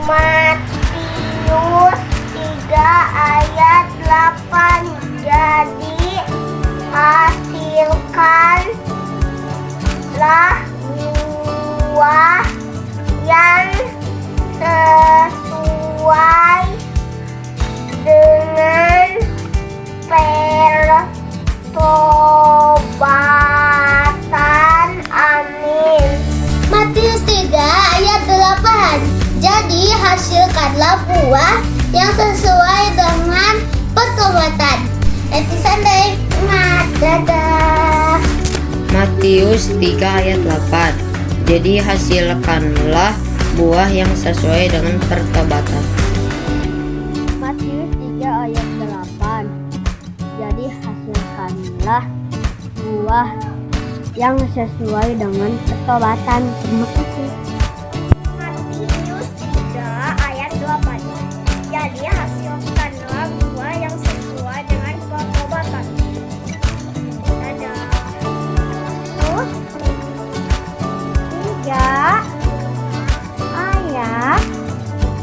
Matius 3 ayat 8. Jadi hasilkanlah buah yang sesuai dengan pertobatan. Amin. Matius 3 ayat 8. Jadi hasilkanlah buah yang sesuai dengan pertobatan. Sunday, dadah. Matius 3 ayat 8. Jadi hasilkanlah buah yang sesuai dengan pertobatan. Matius 3 ayat 8. Jadi hasilkanlah buah yang sesuai dengan pertobatan. Terima kasih. Matius 3 ayat 8. Jadi hasilkanlah buah yang sesuai dengan pertobatan. Dadah. Terus 3 ayat 8.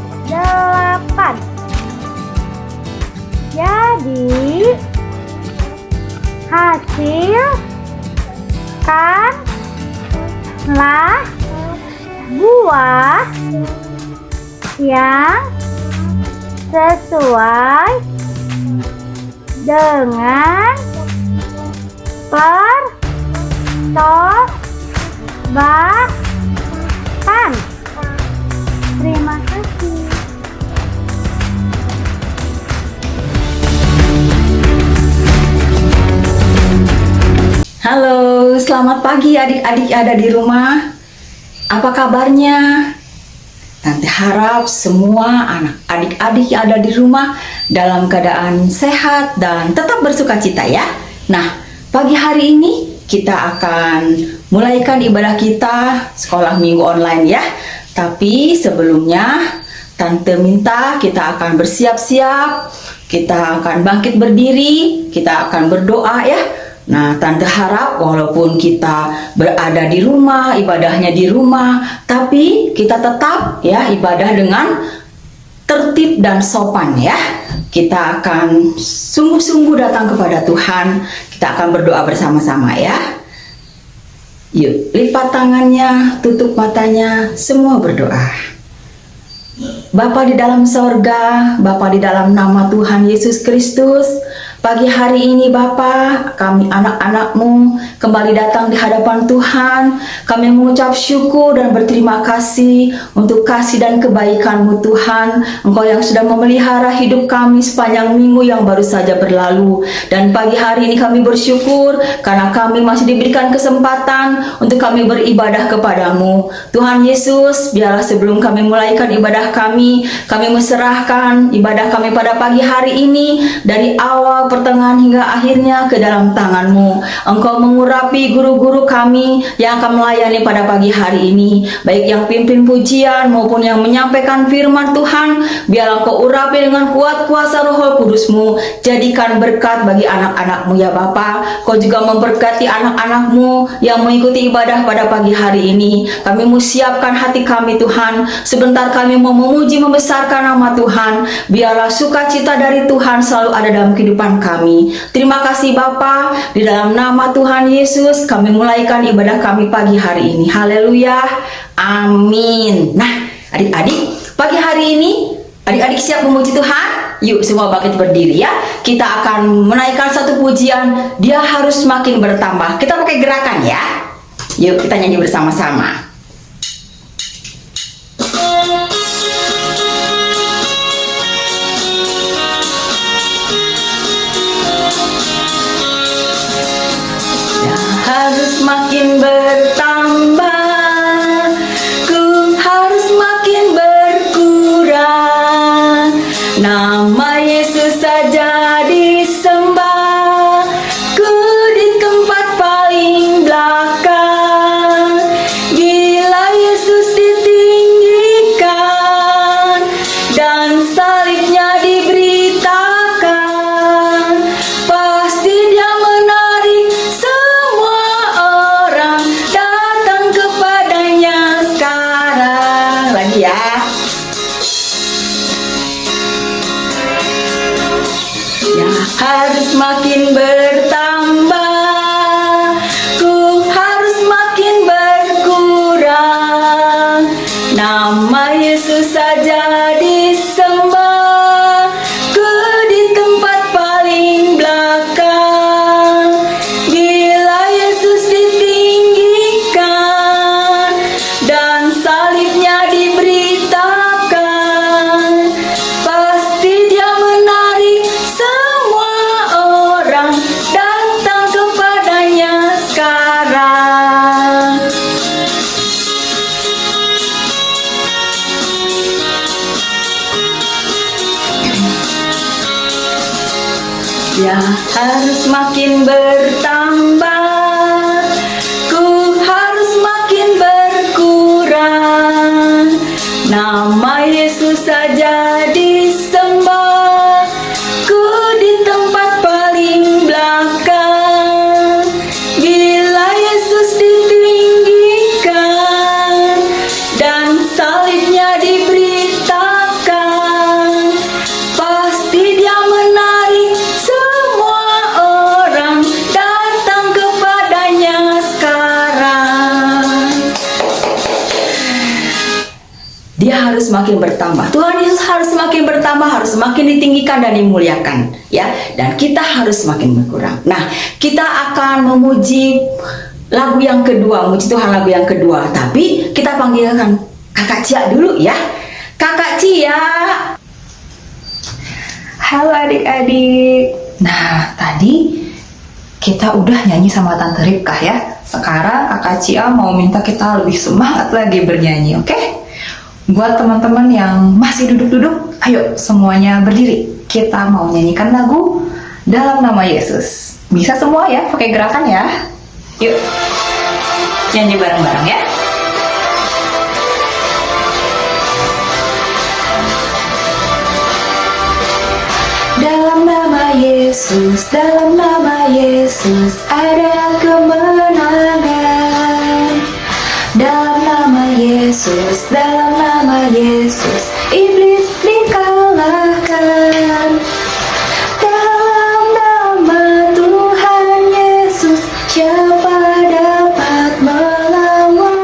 Jadi hasilkanlah buah yang sesuai dengan pertobatan. Terima kasih. Halo, selamat pagi adik-adik yang ada di rumah. Apa kabarnya? Tante harap semua adik-adik yang ada di rumah dalam keadaan sehat dan tetap bersukacita ya. Nah, pagi hari ini kita akan mulaikan ibadah kita sekolah minggu online ya. Tapi sebelumnya Tante minta kita akan bersiap-siap, kita akan bangkit berdiri, kita akan berdoa ya. Nah, Tante harap walaupun kita berada di rumah, ibadahnya di rumah, tapi kita tetap ya ibadah dengan tertib dan sopan ya. Kita akan sungguh-sungguh datang kepada Tuhan, kita akan berdoa bersama-sama ya. Yuk, lipat tangannya, tutup matanya, semua berdoa. Bapa di dalam sorga, Bapa di dalam nama Tuhan Yesus Kristus, pagi hari ini Bapa, kami anak-anak-Mu kembali datang di hadapan Tuhan. Kami mengucap syukur dan berterima kasih untuk kasih dan kebaikan-Mu Tuhan. Engkau yang sudah memelihara hidup kami sepanjang minggu yang baru saja berlalu. Dan pagi hari ini kami bersyukur karena kami masih diberikan kesempatan untuk kami beribadah kepadamu. Tuhan Yesus, biarlah sebelum kami mulaikan ibadah kami menserahkan ibadah kami pada pagi hari ini dari awal, pertengahan hingga akhirnya ke dalam tangan-Mu. Engkau mengurapi guru-guru kami yang akan melayani pada pagi hari ini, baik yang pimpin pujian maupun yang menyampaikan firman Tuhan. Biarlah Engkau urapi dengan kuat kuasa Roh Kudus-Mu. Jadikan berkat bagi anak-anak-Mu ya Bapa. Kau juga memberkati anak-anak-Mu yang mengikuti ibadah pada pagi hari ini. Kami mau siapkan hati kami Tuhan. Sebentar kami mau memuji membesarkan nama Tuhan. Biarlah sukacita dari Tuhan selalu ada dalam kehidupan kami. Terima kasih Bapa. Di dalam nama Tuhan Yesus kami mulaikan ibadah kami pagi hari ini. Haleluya. Amin. Nah, adik-adik, pagi hari ini adik-adik siap memuji Tuhan? Yuk semua bangkit berdiri ya. Kita akan menaikkan satu pujian. Dia harus semakin bertambah. Kita pakai gerakan ya. Yuk kita nyanyi bersama-sama. Harus makin bertambah, ku harus makin berkurang. Nama Yesus saja disembah, ku di tempat paling belakang. Bila Yesus ditinggikan dan salibnya diberitakan, pasti dia menarik semua orang datang kepadanya sekarang. Lagi ya. harus makin bertambah, ku harus makin berkurang. Nama Yesus saja disembah, ku di tempat paling belakang. Bila Yesus ditinggikan dan salibnya diberitakan, pasti dia menarik semua orang datang kepadanya sekarang. Dia harus makin bertambah, ku harus makin berkurang. Nama Yesus saja disembah, ku di tempat paling belakang. Bila Yesus ditinggikan dan salibnya diberitakan, pasti dia menarik semua orang datang kepadanya sekarang. Dia harus makin bertambah. Tuhan Yesus harus makin bertambah, harus makin ditinggikan dan dimuliakan, ya. Dan kita harus makin berkurang. Nah, kita akan memuji lagu yang kedua, memuji Tuhan lagu yang kedua. Tapi kita panggilkan Kakak Cia dulu, ya. Kakak Cia. Halo adik-adik. Nah, tadi kita udah nyanyi sama Tante Ripkah, ya. Sekarang Kakak Cia mau minta kita lebih semangat lagi bernyanyi, oke? Buat teman-teman yang masih duduk-duduk, ayo semuanya berdiri. Kita mau nyanyikan lagu Dalam Nama Yesus. Bisa semua ya, pakai gerakan ya. Yuk, nyanyi bareng-bareng ya. Dalam nama Yesus, dalam nama Yesus ada kemenangan. Dalam nama Yesus, dalam nama Yesus iblis dikalahkan. Dalam nama Tuhan Yesus siapa dapat melawan?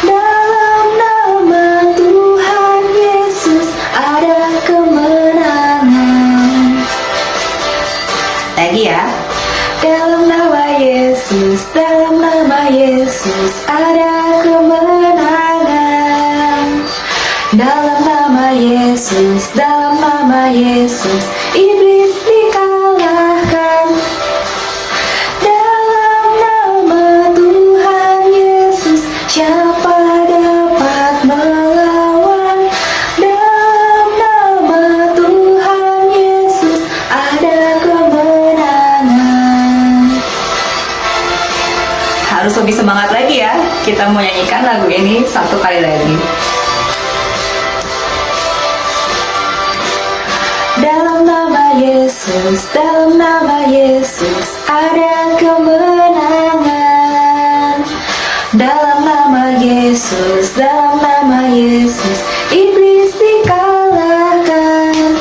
Dalam nama Tuhan Yesus ada kemenangan. Lagi ya. Dalam nama Yesus, dalam nama Yesus ada kemenangan. Dalam nama Yesus, dalam nama Yesus iblis dikalahkan. Dalam nama Tuhan Yesus siapa dapat melawan? Dalam nama Tuhan Yesus ada kemenangan. Harus lebih semangat lagi ya. Kita mau nyanyikan lagu ini satu kali lagi. Dalam nama Yesus, dalam nama Yesus ada kemenangan. Dalam nama Yesus, dalam nama Yesus iblis dikalahkan.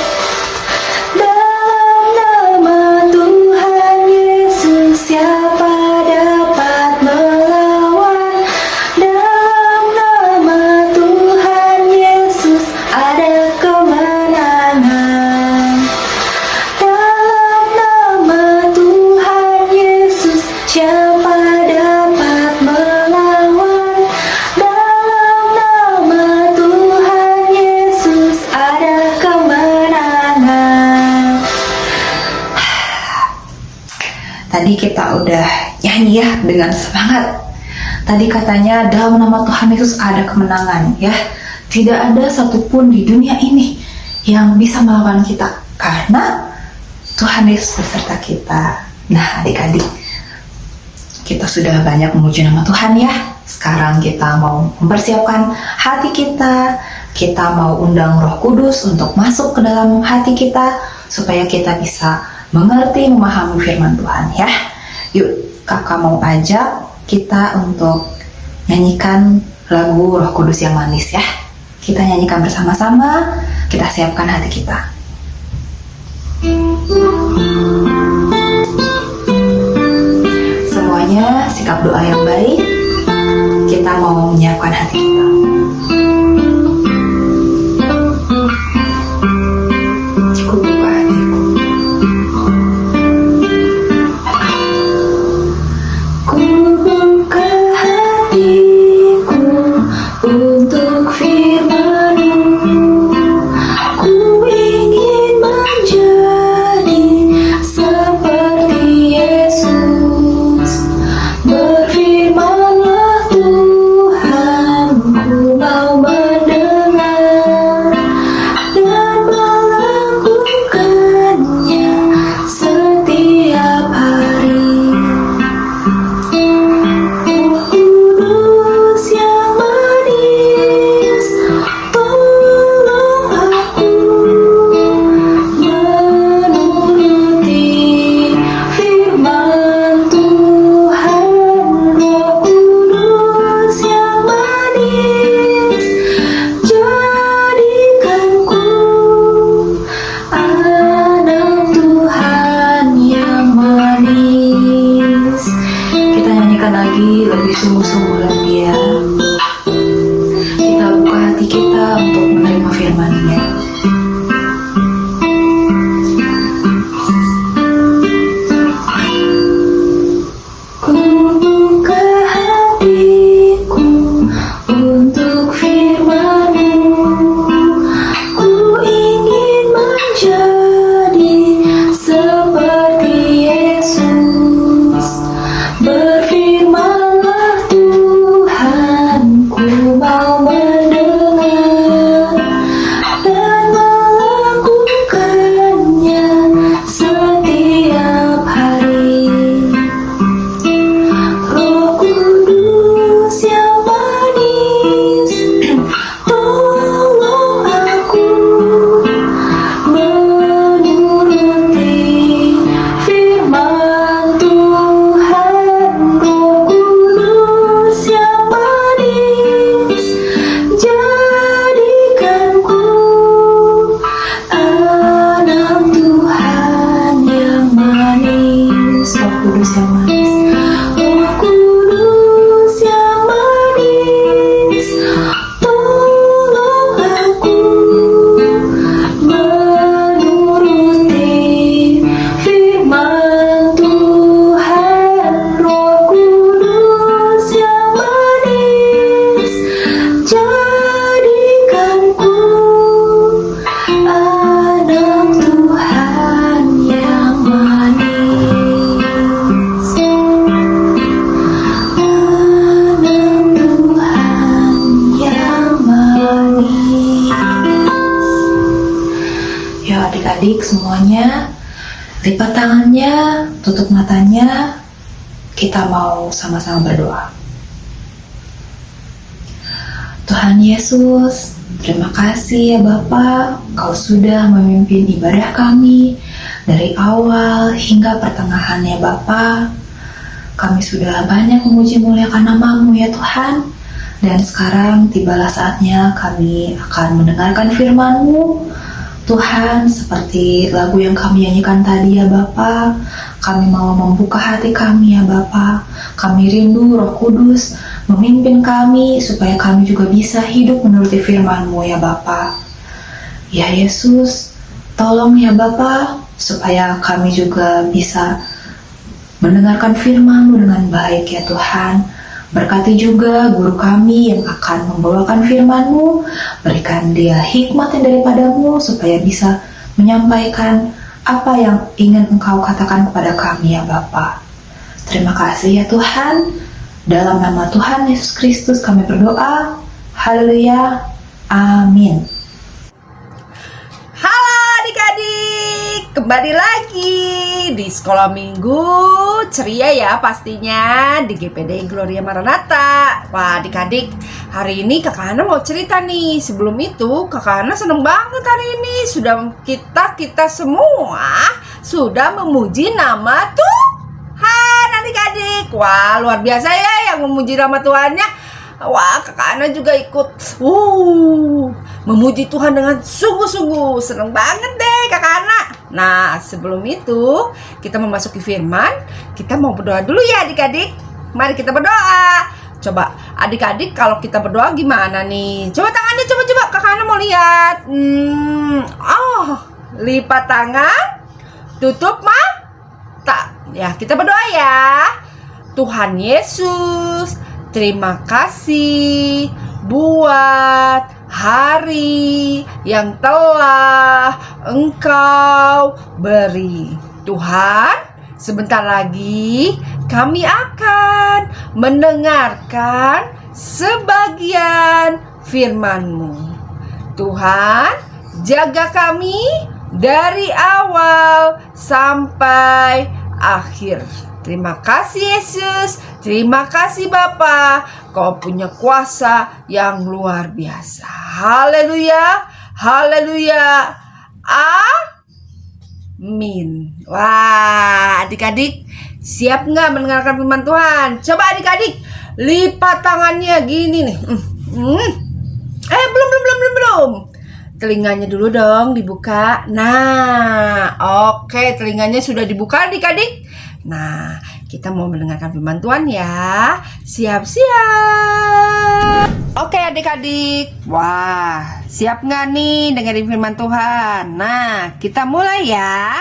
Dalam nama Tuhan Yesus siapa dapat melawan? Dalam nama Tuhan Yesus ada kemenangan. Dalam nama Tuhan Yesus siapa dapat melawan? Dalam nama Tuhan Yesus ada kemenangan. Tadi kita udah nyanyi ya dengan semangat. Tadi katanya dalam nama Tuhan Yesus ada kemenangan, ya. Tidak ada satupun di dunia ini yang bisa melawan kita karena Tuhan Yesus beserta kita. Nah, adik-adik, kita sudah banyak memuji nama Tuhan ya. Sekarang kita mau mempersiapkan hati kita. Kita mau undang Roh Kudus untuk masuk ke dalam hati kita supaya kita bisa mengerti, memahami firman Tuhan ya. Yuk, kakak mau ajak kita untuk nyanyikan lagu Roh Kudus yang manis ya. Kita nyanyikan bersama-sama, kita siapkan hati kita. Semuanya sikap doa yang baik. Kita mau menyiapkan hati kita. Ku buka hatiku. Ku buka hatiku untuk firman-Mu. Ku ingin menjadi seperti Yesus. Berfirman-Lah Tuhan, ku mau mendengar dan melakukannya setiap hari. Roh Kudus yang manis, tolong aku menuruti firman Tuhan. Roh Kudus yang manis, jadikanku anak Tuhan yang manis. Kita nyanyikan lagi lebih sungguh-sungguh lagi ya. Kita buka hati kita untuk menerima firman-Nya. Ku buka hatiku untuk firman-Mu. Ku ingin menjadi seperti Yesus. Berfirman-Lah Tuhan, ku mau mendengar dan melakukannya setiap hari. Roh Kudus yang manis, tolong aku menuruti firman Tuhan. Roh Kudus yang manis, jadikanku anak Tuhan yang manis. Roh Kudus yang manis, Roh Kudus yang manis, tolong aku menuruti firman Tuhan. Roh Kudus yang manis, jadikanku anak Tuhan yang manis. Anak Tuhan yang manis. Ya adik-adik semuanya, lipat tangannya, tutup matanya. Kita mau sama-sama berdoa. Tuhan Yesus, terima kasih ya Bapa, Kau sudah memimpin ibadah kami dari awal hingga pertengahan ya Bapa. Kami sudah banyak memuji muliakan nama-Mu ya Tuhan. Dan sekarang tibalah saatnya kami akan mendengarkan firman-Mu. Tuhan, seperti lagu yang kami nyanyikan tadi ya Bapa, kami mau membuka hati kami ya Bapa. Kami rindu Roh Kudus memimpin kami supaya kami juga bisa hidup menuruti firman-Mu ya Bapa. Ya Yesus, tolong ya Bapa supaya kami juga bisa mendengarkan firman-Mu dengan baik ya Tuhan. Berkati juga guru kami yang akan membawakan firman-Mu. Berikan dia hikmat yang daripada-Mu supaya bisa menyampaikan apa yang ingin Engkau katakan kepada kami ya Bapa. Terima kasih ya Tuhan. Dalam nama Tuhan Yesus Kristus kami berdoa. Haleluya. Amin. Halo adik-adik, kembali lagi di sekolah minggu ceria ya pastinya di GPD Gloria Maranatha. Wah adik-adik, hari ini Kakak Hana mau cerita nih. Sebelum itu Kakak Hana seneng banget hari ini sudah kita semua sudah memuji nama Tuhan adik-adik. Wah luar biasa ya yang memuji nama Tuhannya. Wah Kakak Hana juga ikut memuji Tuhan dengan sungguh-sungguh. Seneng banget deh Kakak Hana. Nah, sebelum itu kita memasuki firman, kita mau berdoa dulu ya adik-adik. Mari kita berdoa. Coba adik-adik kalau kita berdoa gimana nih? Coba tangannya, coba kakak Hana mau lihat. Lipat tangan, tutup mata. Ya, kita berdoa ya. Tuhan Yesus, terima kasih buat hari yang telah Engkau beri. Tuhan, sebentar lagi kami akan mendengarkan sebagian firman-Mu. Tuhan, jaga kami dari awal sampai akhir. Terima kasih Yesus, terima kasih Bapa, Kau punya kuasa yang luar biasa. Haleluya, haleluya, amin. Wah, adik-adik siap nggak mendengarkan firman Tuhan? Coba adik-adik lipat tangannya gini nih. Belum. Telinganya dulu dong dibuka. Nah, oke, telinganya sudah dibuka adik-adik. Nah, kita mau mendengarkan firman Tuhan ya. Siap-siap. Oke adik-adik. Wah, siap nggak nih dengerin firman Tuhan? Nah, kita mulai ya.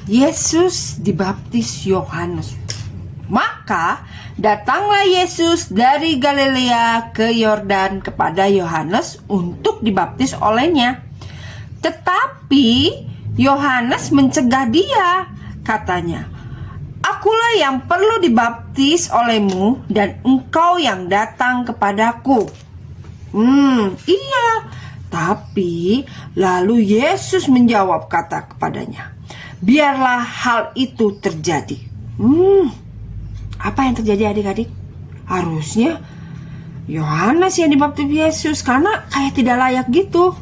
Yesus dibaptis Yohanes. Maka datanglah Yesus dari Galilea ke Yordan kepada Yohanes untuk dibaptis olehnya. Tetapi Yohanes mencegah dia. Katanya, akulah yang perlu dibaptis olehmu dan engkau yang datang kepadaku. Iya. Tapi lalu Yesus menjawab kata kepadanya, biarlah hal itu terjadi. Apa yang terjadi adik-adik? Harusnya Yohanes yang dibaptis Yesus karena kayak tidak layak gitu.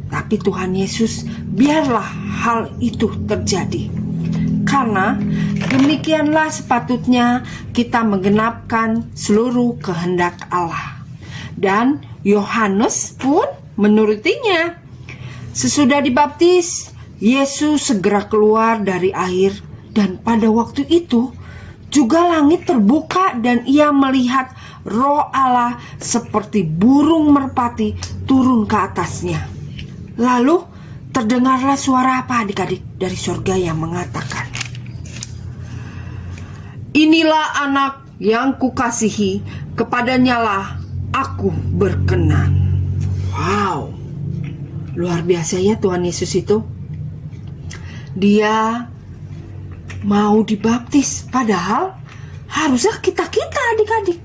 Tapi Tuhan Yesus, biarlah hal itu terjadi. Karena demikianlah sepatutnya kita menggenapkan seluruh kehendak Allah. Dan Yohanes pun menurutinya. Sesudah dibaptis, Yesus segera keluar dari air. Dan pada waktu itu juga langit terbuka dan ia melihat Roh Allah seperti burung merpati turun ke atasnya. Lalu terdengarlah suara apa adik-adik dari surga yang mengatakan, inilah anak yang kukasihi, kepadanyalah aku berkenan. Wow, luar biasa ya Tuhan Yesus itu. Dia mau dibaptis, padahal harusnya kita adik-adik.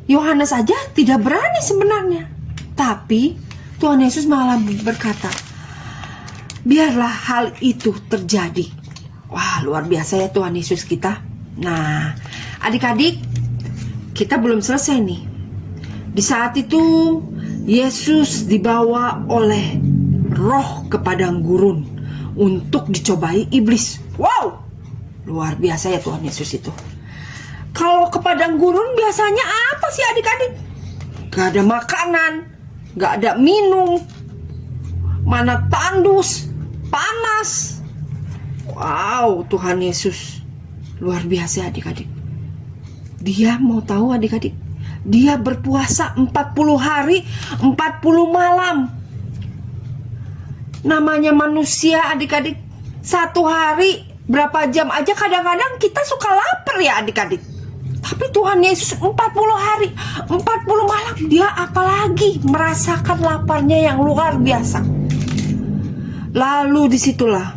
Yohanes saja tidak berani sebenarnya. Tapi Tuhan Yesus malah berkata, biarlah hal itu terjadi. Wah, luar biasa ya Tuhan Yesus kita. Nah, adik-adik, kita belum selesai nih. Di saat itu Yesus dibawa oleh Roh ke padang gurun untuk dicobai iblis. Wow, luar biasa ya Tuhan Yesus itu. Kalau ke padang gurun biasanya apa sih adik-adik? Gak ada makanan, gak ada minum, mana tandus, panas. Wow, Tuhan Yesus luar biasa adik-adik. Dia mau tahu adik-adik, dia berpuasa 40 hari 40 malam. Namanya manusia adik-adik, satu hari berapa jam aja kadang-kadang kita suka lapar ya adik-adik. Tapi Tuhan Yesus 40 hari 40 malam, dia apalagi merasakan laparnya yang luar biasa. Lalu disitulah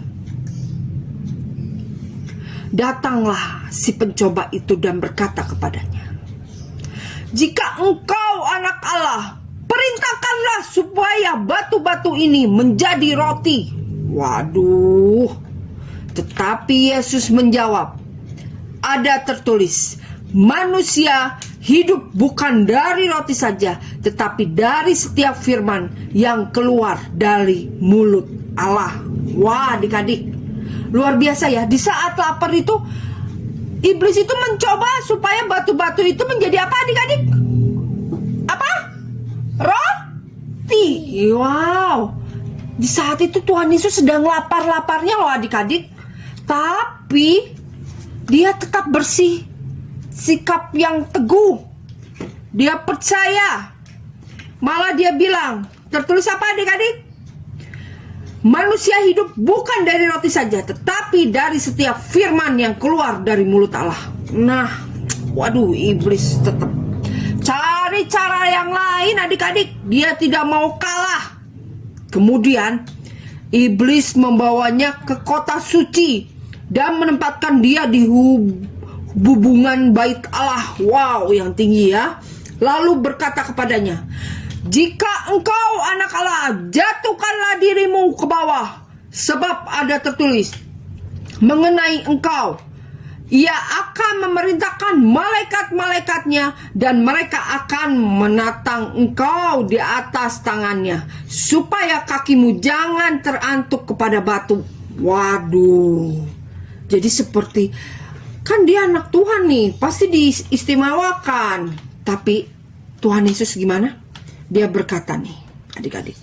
datanglah si pencoba itu dan berkata kepadanya, jika engkau anak Allah, perintahkanlah supaya batu-batu ini menjadi roti. Waduh. Tetapi Yesus menjawab, ada tertulis, manusia hidup bukan dari roti saja, tetapi dari setiap firman yang keluar dari mulut Allah. Wah, adik-adik, luar biasa ya. Di saat lapar itu, iblis itu mencoba supaya batu-batu itu menjadi apa adik-adik? Apa? Roti. Wow. Di saat itu Tuhan Yesus sedang lapar-laparnya loh adik-adik. Tapi dia tetap bersih sikap yang teguh. Dia percaya. Malah dia bilang, tertulis apa adik-adik? Manusia hidup bukan dari roti saja, tetapi dari setiap firman yang keluar dari mulut Allah. Nah, waduh, iblis tetap cari cara yang lain adik-adik. Dia tidak mau kalah. Kemudian iblis membawanya ke kota suci dan menempatkan dia di hubungan bait Allah. Wow, yang tinggi ya. Lalu berkata kepadanya, jika engkau anak Allah, jatuhkanlah dirimu ke bawah, sebab ada tertulis mengenai engkau, ia akan memerintahkan malaikat-malaikatnya dan mereka akan menatang engkau di atas tangannya, supaya kakimu jangan terantuk kepada batu. Waduh, jadi seperti, kan dia anak Tuhan nih, pasti diistimewakan. Tapi Tuhan Yesus gimana? Dia berkata nih adik-adik,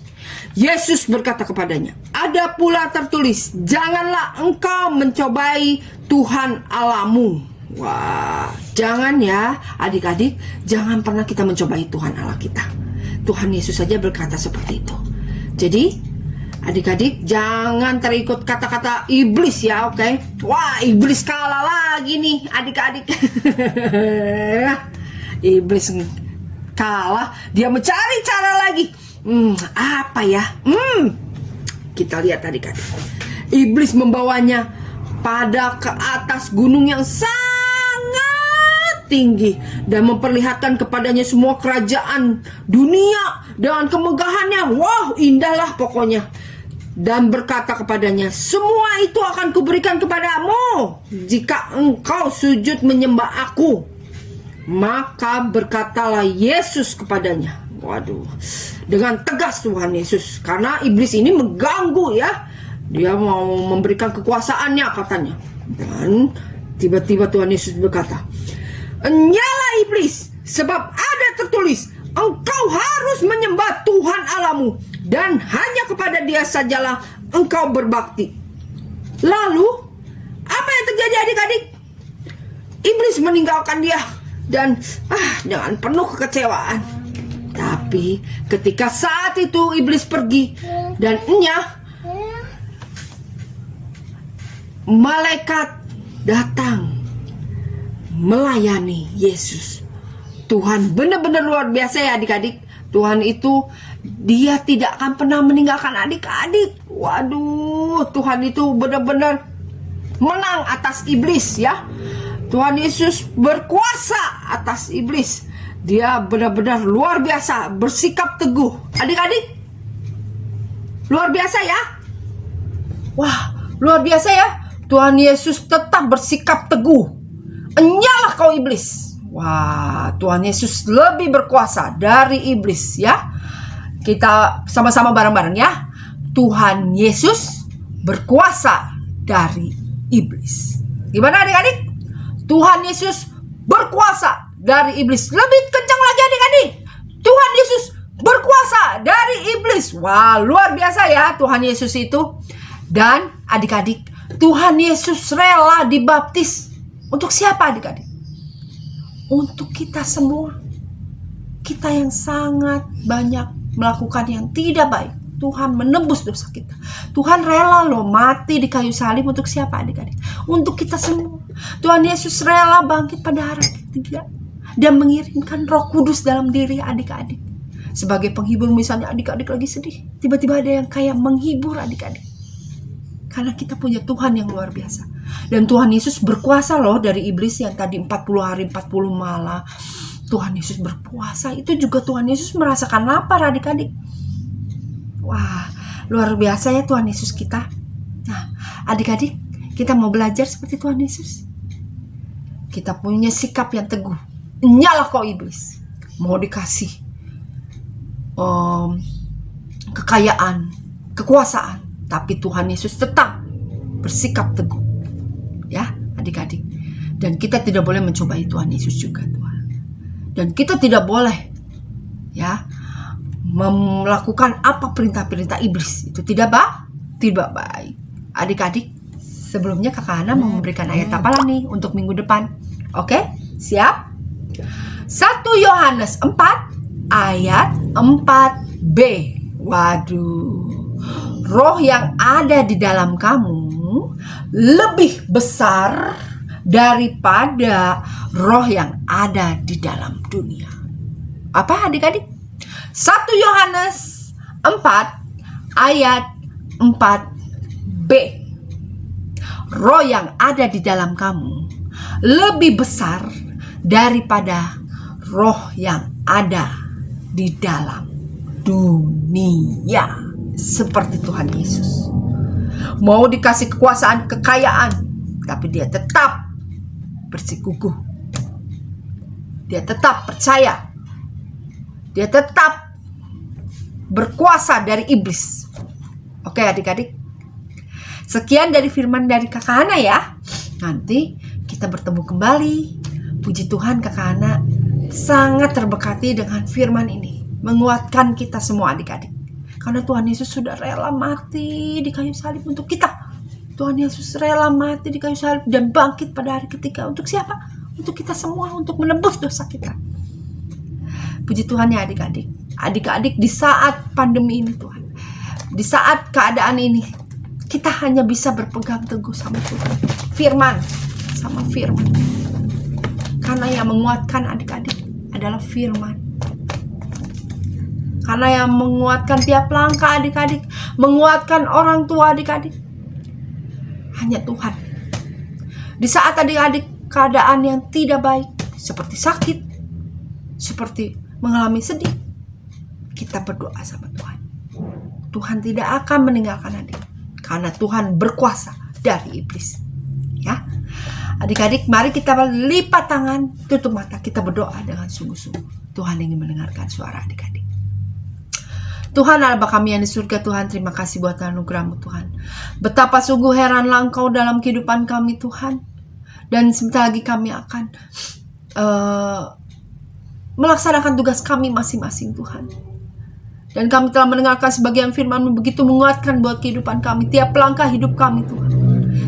Yesus berkata kepadanya, ada pula tertulis, janganlah engkau mencobai Tuhan Allahmu. Wah, jangan ya adik-adik, jangan pernah kita mencobai Tuhan Allah kita. Tuhan Yesus saja berkata seperti itu. Jadi adik-adik jangan terikut kata-kata iblis ya, oke? Wah, iblis kalah lagi nih adik-adik. Iblis kalah, dia mencari cara lagi. Apa ya? Kita lihat adik-adik. Iblis membawanya pada ke atas gunung yang sangat tinggi dan memperlihatkan kepadanya semua kerajaan dunia dengan kemegahannya. Wow, indahlah pokoknya. Dan berkata kepadanya, semua itu akan kuberikan kepadamu jika engkau sujud menyembah aku. Maka berkatalah Yesus kepadanya, waduh, dengan tegas Tuhan Yesus, karena iblis ini mengganggu ya, dia mau memberikan kekuasaannya katanya. Dan tiba-tiba Tuhan Yesus berkata, enyalah iblis, sebab ada tertulis, engkau harus menyembah Tuhan Allahmu dan hanya kepada dia sajalah engkau berbakti. Lalu apa yang terjadi adik-adik? Iblis meninggalkan dia dan dengan penuh kekecewaan. Tapi ketika saat itu iblis pergi dan malaikat datang melayani Yesus. Tuhan benar-benar luar biasa ya adik-adik. Tuhan itu dia tidak akan pernah meninggalkan adik-adik. Waduh, Tuhan itu benar-benar menang atas iblis ya. Tuhan Yesus berkuasa atas iblis. Dia benar-benar luar biasa, bersikap teguh. Adik-adik, luar biasa ya. Wah, luar biasa ya. Tuhan Yesus tetap bersikap teguh. Enyalah kau iblis. Wah, Tuhan Yesus lebih berkuasa dari iblis ya. Kita sama-sama bareng-bareng ya. Tuhan Yesus berkuasa dari iblis. Gimana adik-adik? Tuhan Yesus berkuasa dari iblis. Lebih kencang lagi adik-adik. Tuhan Yesus berkuasa dari iblis. Wah, luar biasa ya Tuhan Yesus itu. Dan adik-adik, Tuhan Yesus rela dibaptis. Untuk siapa adik-adik? Untuk kita semua. Kita yang sangat banyak melakukan yang tidak baik. Tuhan menebus dosa kita. Tuhan rela loh mati di kayu salib untuk siapa adik-adik? Untuk kita semua. Tuhan Yesus rela bangkit pada hari ketiga dan mengirimkan Roh Kudus dalam diri adik-adik. Sebagai penghibur, misalnya adik-adik lagi sedih, tiba-tiba ada yang kayak menghibur adik-adik. Karena kita punya Tuhan yang luar biasa. Dan Tuhan Yesus berkuasa loh dari iblis yang tadi 40 hari 40 malam. Tuhan Yesus berpuasa. Itu juga Tuhan Yesus merasakan lapar adik-adik. Wah, luar biasa ya Tuhan Yesus kita. Nah, adik-adik, kita mau belajar seperti Tuhan Yesus. Kita punya sikap yang teguh. Enyalah kau iblis. Mau dikasih kekayaan, kekuasaan, tapi Tuhan Yesus tetap bersikap teguh. Ya, adik-adik. Dan kita tidak boleh mencobai Tuhan Yesus juga, Tuhan. Dan kita tidak boleh ya melakukan apa perintah-perintah iblis. Itu tidak baik. Adik-adik, sebelumnya Kakak Hana mau memberikan ayat hafalan nih untuk minggu depan. Oke, siap? 1 Yohanes 4 ayat 4b. Waduh, roh yang ada di dalam kamu lebih besar daripada roh yang ada di dalam dunia. Apa adik-adik? 1 Yohanes 4 ayat 4b. Roh yang ada di dalam kamu lebih besar daripada roh yang ada di dalam dunia. Seperti Tuhan Yesus mau dikasih kekuasaan, kekayaan, tapi dia tetap bersikukuh. Dia tetap percaya. Dia tetap berkuasa dari iblis. Oke adik-adik, sekian dari firman dari Kakak Hana ya. Nanti kita bertemu kembali. Puji Tuhan, Kakak Hana sangat terberkati dengan firman ini, menguatkan kita semua adik-adik. Karena Tuhan Yesus sudah rela mati di kayu salib untuk kita. Tuhan Yesus rela mati di kayu salib dan bangkit pada hari ketiga. Untuk siapa? Untuk kita semua, untuk menebus dosa kita. Puji Tuhan ya adik-adik. Adik-adik, di saat pandemi ini Tuhan, di saat keadaan ini, kita hanya bisa berpegang teguh sama Tuhan. Firman, sama firman. Karena yang menguatkan adik-adik adalah firman. Karena yang menguatkan tiap langkah adik-adik, menguatkan orang tua adik-adik, hanya Tuhan. Di saat adik-adik keadaan yang tidak baik, seperti sakit, seperti mengalami sedih, kita berdoa sama Tuhan. Tuhan tidak akan meninggalkan adik, karena Tuhan berkuasa dari iblis. Ya, adik-adik, mari kita lipat tangan, tutup mata, kita berdoa dengan sungguh-sungguh. Tuhan ingin mendengarkan suara adik-adik. Tuhan Allah kami yang di surga, Tuhan, terima kasih buat anugerah-Mu Tuhan. Betapa sungguh heranlah Engkau dalam kehidupan kami Tuhan. Dan sebentar lagi kami akan melaksanakan tugas kami masing-masing Tuhan. Dan kami telah mendengarkan sebagian firman-Mu begitu menguatkan buat kehidupan kami, tiap langkah hidup kami Tuhan.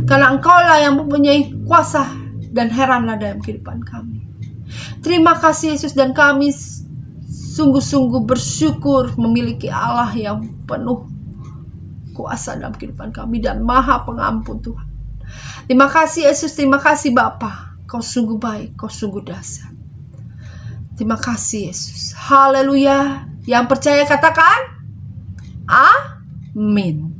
Karena Engkau-lah yang mempunyai kuasa dan heranlah dalam kehidupan kami. Terima kasih Yesus, dan kami sungguh-sungguh bersyukur memiliki Allah yang penuh kuasa dalam kehidupan kami dan maha pengampun Tuhan. Terima kasih Yesus, terima kasih Bapa. Kau sungguh baik, Kau sungguh dahsyat. Terima kasih Yesus. Haleluya. Yang percaya katakan amin.